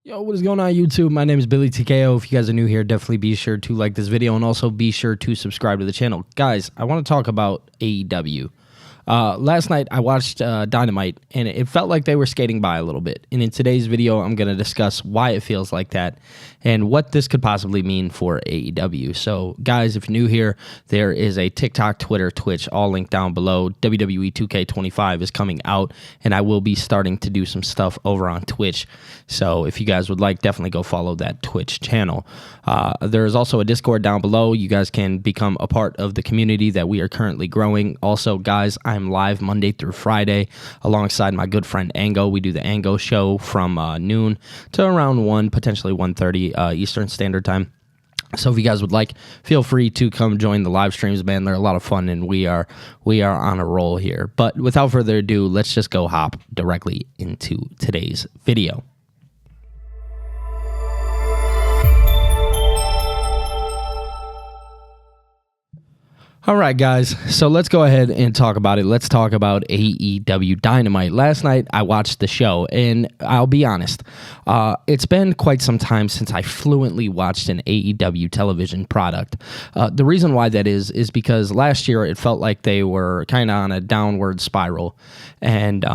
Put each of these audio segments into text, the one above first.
Yo, what is going on YouTube? My name is Billy TKO. If you guys are new here, definitely be sure to like this video and also be sure to subscribe to the channel. Guys, I want to talk about AEW. Last night I watched Dynamite and it felt like they were skating by a little bit. And in today's video, I'm going to discuss why it feels like that and what this could possibly mean for AEW. So guys, if you're new here, there is a TikTok, Twitter, Twitch, all linked down below. WWE 2K25 is coming out and I will be starting to do some stuff over on Twitch. So if you guys would like, definitely go follow that Twitch channel. There is also a Discord down below. You guys can become a part of the community that we are currently growing. Also, guys, I'm live Monday through Friday alongside my good friend Ango. We do the Ango show from noon to around 1, potentially 1:30 Eastern Standard Time. So if you guys would like, feel free to come join the live streams, man. They're a lot of fun, and we are on a roll here. But without further ado, let's just go hop directly into today's video. All right, guys, so let's go ahead and talk about it. Let's talk about AEW Dynamite. Last night, I watched the show, and I'll be honest, it's been quite some time since I fluently watched an AEW television product. The reason why that is because last year it felt like they were kind of on a downward spiral, and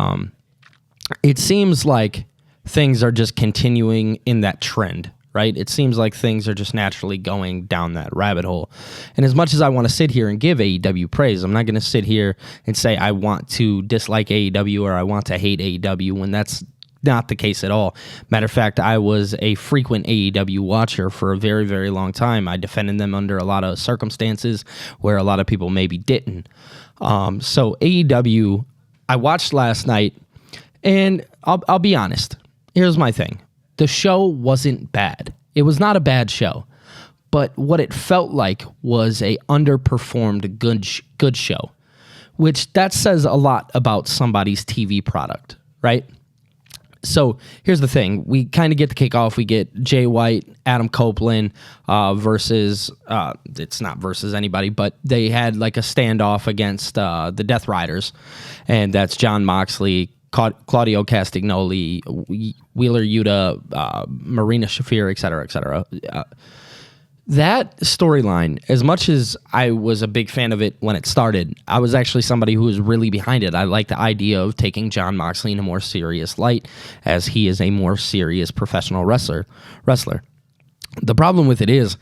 it seems like things are just continuing in that trend. Right? It seems like things are just naturally going down that rabbit hole. And as much as I want to sit here and give AEW praise, I'm not going to sit here and say I want to dislike AEW or I want to hate AEW when that's not the case at all. Matter of fact, I was a frequent AEW watcher for a very, very long time. I defended them under a lot of circumstances where a lot of people maybe didn't. So AEW, I watched last night, and I'll be honest. Here's my thing. The show wasn't bad. It was not a bad show, but what it felt like was a underperformed good show, which that says a lot about somebody's TV product, right? So here's the thing. We kind of get the kickoff. We get Jay White, Adam Copeland versus, it's not versus anybody, but they had like a standoff against the Death Riders, and that's Jon Moxley, Claudio Castagnoli, Wheeler Yuta, Marina Shafir, et cetera, et cetera. That storyline, as much as I was a big fan of it when it started, I was actually somebody who was really behind it. I like the idea of taking Jon Moxley in a more serious light, as he is a more serious professional wrestler. The problem with it is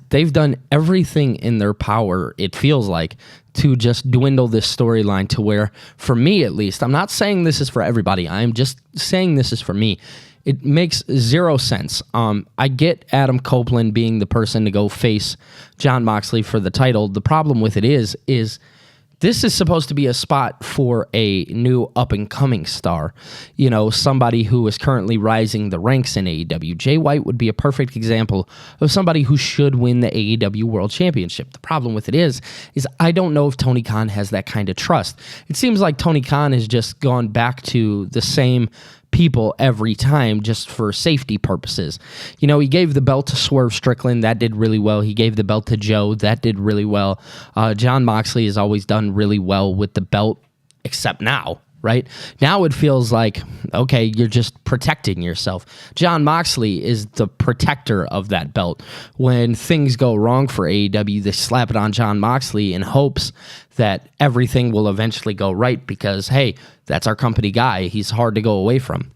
they've done everything in their power, it feels like, to just dwindle this storyline to where, for me at least, I'm not saying this is for everybody, I'm just saying this is for me. It makes zero sense. I get Adam Copeland being the person to go face Jon Moxley for the title. The problem with it is this is supposed to be a spot for a new up-and-coming star, you know, somebody who is currently rising the ranks in AEW. Jay White would be a perfect example of somebody who should win the AEW World Championship. The problem with it is I don't know if Tony Khan has that kind of trust. It seems like Tony Khan has just gone back to the same people every time just for safety purposes. You know, he gave the belt to Swerve Strickland. That did really well. He gave the belt to Joe. That did really well. Jon Moxley has always done really well with the belt, except now, right? Now it feels like, okay, you're just protecting yourself. Jon Moxley is the protector of that belt. When things go wrong for AEW, they slap it on Jon Moxley in hopes that everything will eventually go right because, hey, that's our company guy. He's hard to go away from.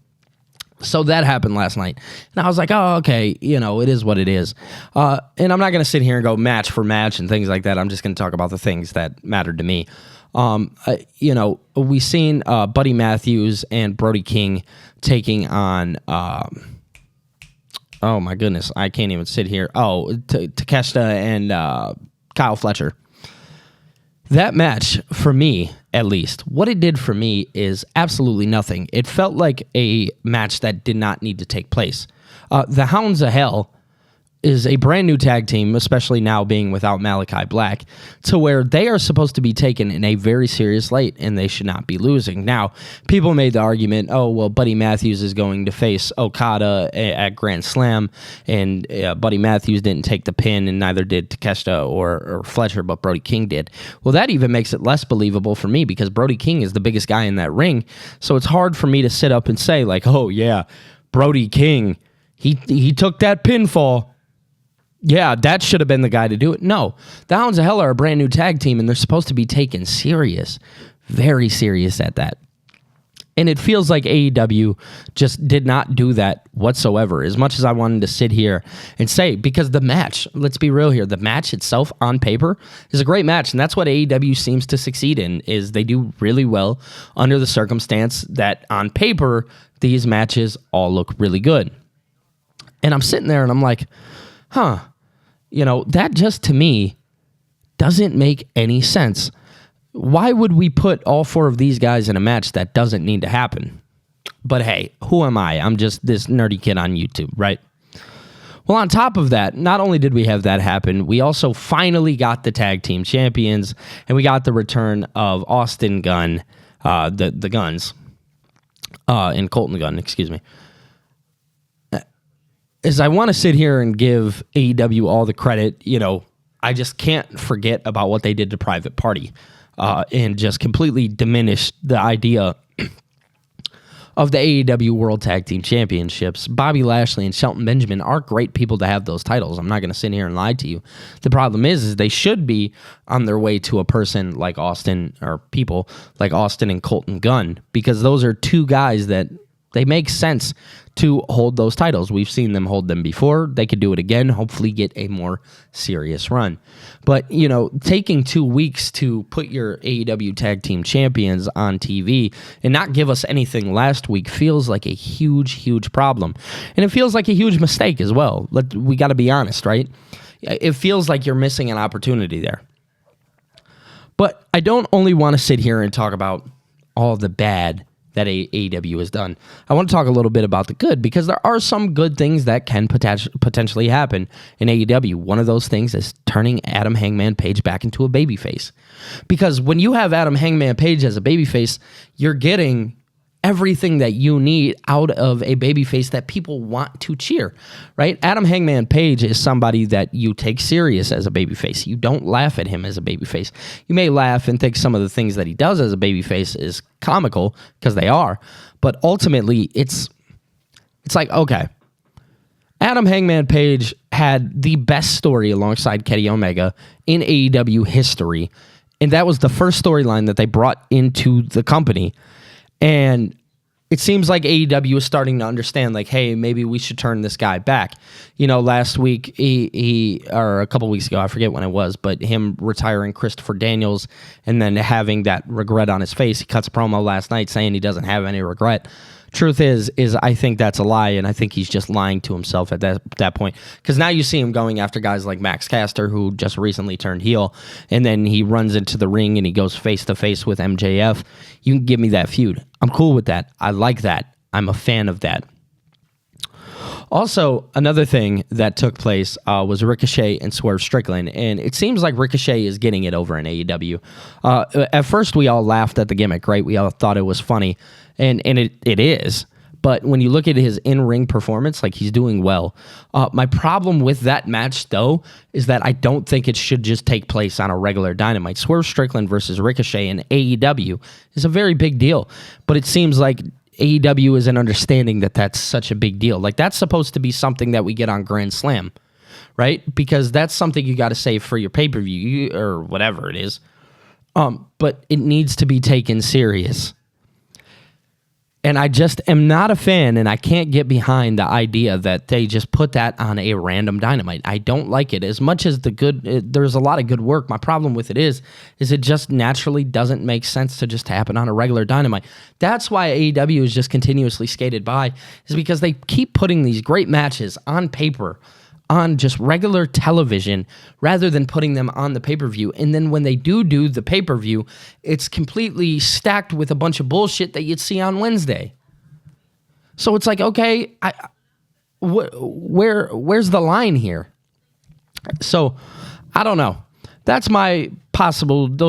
So that happened last night. And I was like, oh, okay, you know, it is what it is. And I'm not going to sit here and go match for match and things like that. I'm just going to talk about the things that mattered to me. You know, we've seen Buddy Matthews and Brody King taking on, oh my goodness, I can't even sit here. Oh, Takeshita and Kyle Fletcher. That match, for me, at least, what it did for me is absolutely nothing. It felt like a match that did not need to take place. The Hounds of Hell is a brand new tag team, especially now being without Malachi Black, to where they are supposed to be taken in a very serious light and they should not be losing. Now, people made the argument, oh, well, Buddy Matthews is going to face Okada at Grand Slam, and Buddy Matthews didn't take the pin, and neither did Takeshita or Fletcher, but Brody King did. Well, that even makes it less believable for me because Brody King is the biggest guy in that ring, so it's hard for me to sit up and say, like, oh, yeah, Brody King, he took that pinfall. Yeah, that should have been the guy to do it. No, the Hounds of Hell are a brand new tag team, and they're supposed to be taken serious, very serious at that. And it feels like AEW just did not do that whatsoever, as much as I wanted to sit here and say, because the match, let's be real here, the match itself on paper is a great match, and that's what AEW seems to succeed in, is they do really well under the circumstance that on paper, these matches all look really good. And I'm sitting there and I'm like, that just to me doesn't make any sense. Why would we put all four of these guys in a match that doesn't need to happen? But hey, who am I? I'm just this nerdy kid on YouTube, right? Well, on top of that, not only did we have that happen, we also finally got the tag team champions, and we got the return of Austin Gunn, the Guns, and Colton Gunn, excuse me. As I want to sit here and give AEW all the credit, I just can't forget about what they did to Private Party. And just completely diminished the idea of the AEW World Tag Team Championships. Bobby Lashley and Shelton Benjamin are great people to have those titles. I'm not going to sit here and lie to you. The problem is they should be on their way to a person like Austin, or people like Austin and Colton Gunn, because those are two guys that they make sense to hold those titles. We've seen them hold them before. They could do it again, hopefully get a more serious run. But, taking 2 weeks to put your AEW Tag Team Champions on TV and not give us anything last week feels like a huge, huge problem. And it feels like a huge mistake as well. We got to be honest, right? It feels like you're missing an opportunity there. But I don't only want to sit here and talk about all the bad that AEW has done. I want to talk a little bit about the good, because there are some good things that can potentially happen in AEW. One of those things is turning Adam Hangman Page back into a babyface. Because when you have Adam Hangman Page as a babyface, you're getting everything that you need out of a babyface that people want to cheer, right? Adam Hangman Page is somebody that you take serious as a babyface. You don't laugh at him as a babyface. You may laugh and think some of the things that he does as a babyface is comical, because they are, but ultimately it's like, okay, Adam Hangman Page had the best story alongside Kenny Omega in AEW history, and that was the first storyline that they brought into the company. And it seems like AEW is starting to understand, like, hey, maybe we should turn this guy back. Last week, or a couple weeks ago, I forget when it was, but him retiring Christopher Daniels and then having that regret on his face. He cuts a promo last night saying he doesn't have any regret. Truth is I think that's a lie, and I think he's just lying to himself at that point. Because now you see him going after guys like Max Caster, who just recently turned heel, and then he runs into the ring and he goes face-to-face with MJF. You can give me that feud. I'm cool with that. I like that. I'm a fan of that. Also, another thing that took place was Ricochet and Swerve Strickland, and it seems like Ricochet is getting it over in AEW. At first, we all laughed at the gimmick, right? We all thought it was funny, and it is. But when you look at his in-ring performance, like, he's doing well. My problem with that match, though, is that I don't think it should just take place on a regular Dynamite. Swerve Strickland versus Ricochet in AEW is a very big deal, but it seems like AEW isn't understanding that that's such a big deal. Like, that's supposed to be something that we get on Grand Slam, right? Because that's something you got to save for your pay-per-view or whatever it is. But it needs to be taken serious. And I just am not a fan, and I can't get behind the idea that they just put that on a random Dynamite. I don't like it. As much as there's a lot of good work, my problem with it is it just naturally doesn't make sense to just happen on a regular Dynamite. That's why AEW is just continuously skated by, is because they keep putting these great matches on paper, on just regular television, rather than putting them on the pay-per-view. And then when they do the pay-per-view, it's completely stacked with a bunch of bullshit that you'd see on Wednesday. So it's like, okay, where's the line here? So I don't know. Those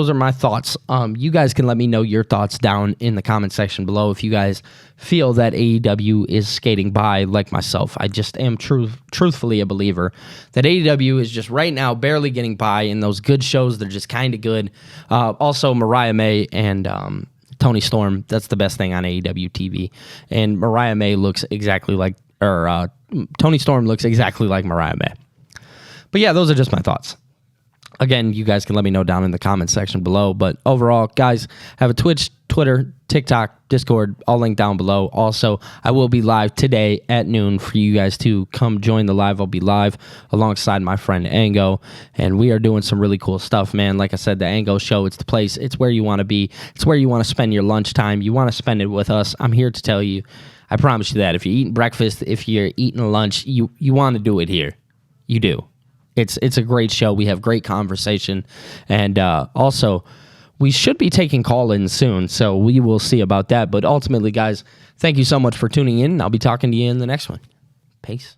are my thoughts. You guys can let me know your thoughts down in the comment section below if you guys feel that AEW is skating by like myself. I just am truthfully a believer that AEW is just right now barely getting by in those good shows. They're just kind of good. Also, Mariah May and Tony Storm. That's the best thing on AEW TV. And Mariah May looks exactly like, Tony Storm looks exactly like Mariah May. But yeah, those are just my thoughts. Again, you guys can let me know down in the comments section below. But overall, guys, have a Twitch, Twitter, TikTok, Discord, all linked down below. Also, I will be live today at noon for you guys to come join the live. I'll be live alongside my friend Ango, and we are doing some really cool stuff, man. Like I said, the Ango Show, it's the place. It's where you want to be. It's where you want to spend your lunchtime. You want to spend it with us. I'm here to tell you, I promise you that. If you're eating breakfast, if you're eating lunch, you want to do it here. You do. It's a great show. We have great conversation. And also, we should be taking call-ins soon, so we will see about that. But ultimately, guys, thank you so much for tuning in. I'll be talking to you in the next one. Peace.